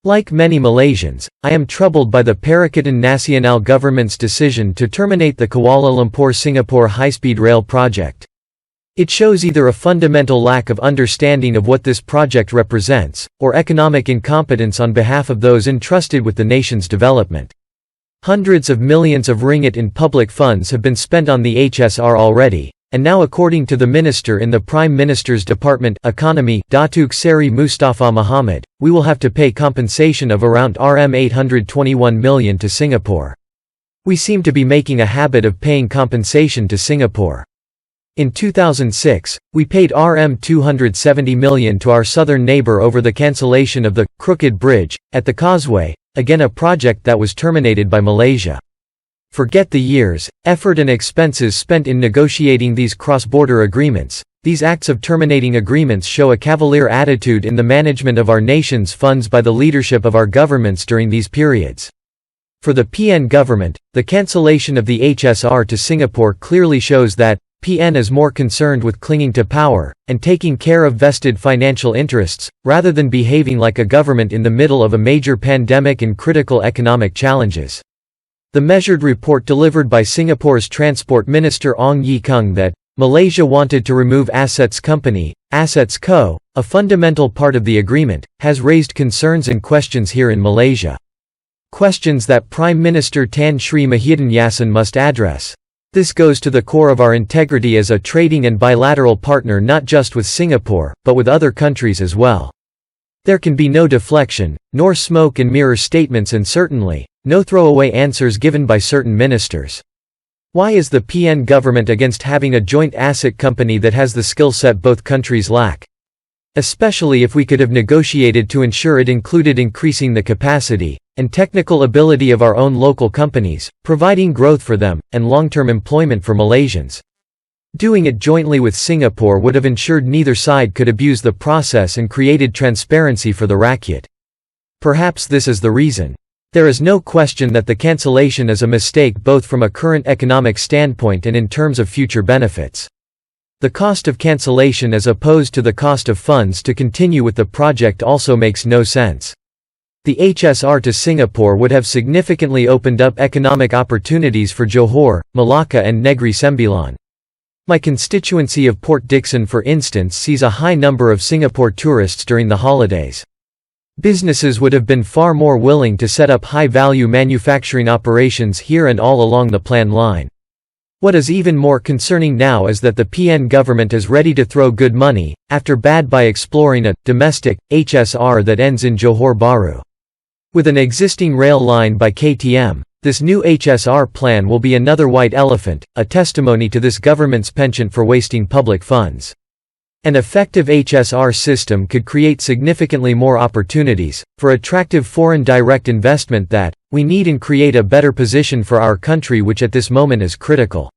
Like many Malaysians, I am troubled by the Perikatan Nasional government's decision to terminate the Kuala Lumpur-Singapore High-Speed Rail project. It shows either a fundamental lack of understanding of what this project represents, or economic incompetence on behalf of those entrusted with the nation's development. Hundreds of millions of ringgit in public funds have been spent on the HSR already, and now according to the Minister in the Prime Minister's Department Economy, Datuk Seri Mustapa Mohamed, we will have to pay compensation of around Rm821 million to Singapore. We seem to be making a habit of paying compensation to Singapore. In 2006, we paid Rm270 million to our southern neighbour over the cancellation of the Crooked Bridge at the Causeway, again a project that was terminated by Malaysia. Forget the years, effort and expenses spent in negotiating these cross-border agreements. These acts of terminating agreements show a cavalier attitude in the management of our nation's funds by the leadership of our governments during these periods. For the PN government, the cancellation of the HSR to Singapore clearly shows that PN is more concerned with clinging to power and taking care of vested financial interests, rather than behaving like a government in the middle of a major pandemic and critical economic challenges. The measured report delivered by Singapore's Transport Minister Ong Ye Kung that Malaysia wanted to remove Assets Company, Assets Co., a fundamental part of the agreement, has raised concerns and questions here in Malaysia. Questions that Prime Minister Tan Sri Muhyiddin Yassin must address. This goes to the core of our integrity as a trading and bilateral partner, not just with Singapore, but with other countries as well. There can be no deflection, nor smoke and mirror statements, and certainly no throwaway answers given by certain ministers. Why is the PN government against having a joint asset company that has the skill set both countries lack? Especially if we could have negotiated to ensure it included increasing the capacity and technical ability of our own local companies, providing growth for them, and long-term employment for Malaysians. Doing it jointly with Singapore would have ensured neither side could abuse the process and created transparency for the rakyat. Perhaps this is the reason. There is no question that the cancellation is a mistake both from a current economic standpoint and in terms of future benefits. The cost of cancellation as opposed to the cost of funds to continue with the project also makes no sense. The HSR to Singapore would have significantly opened up economic opportunities for Johor, Malacca and Negeri Sembilan. My constituency of Port Dickson, for instance, sees a high number of Singapore tourists during the holidays. Businesses would have been far more willing to set up high-value manufacturing operations here and all along the plan line. What is even more concerning now is that the PN government is ready to throw good money after bad by exploring a domestic HSR that ends in Johor Bahru. With an existing rail line by KTM, this new HSR plan will be another white elephant, a testimony to this government's penchant for wasting public funds. An effective HSR system could create significantly more opportunities for attractive foreign direct investment that we need and create a better position for our country, which at this moment is critical.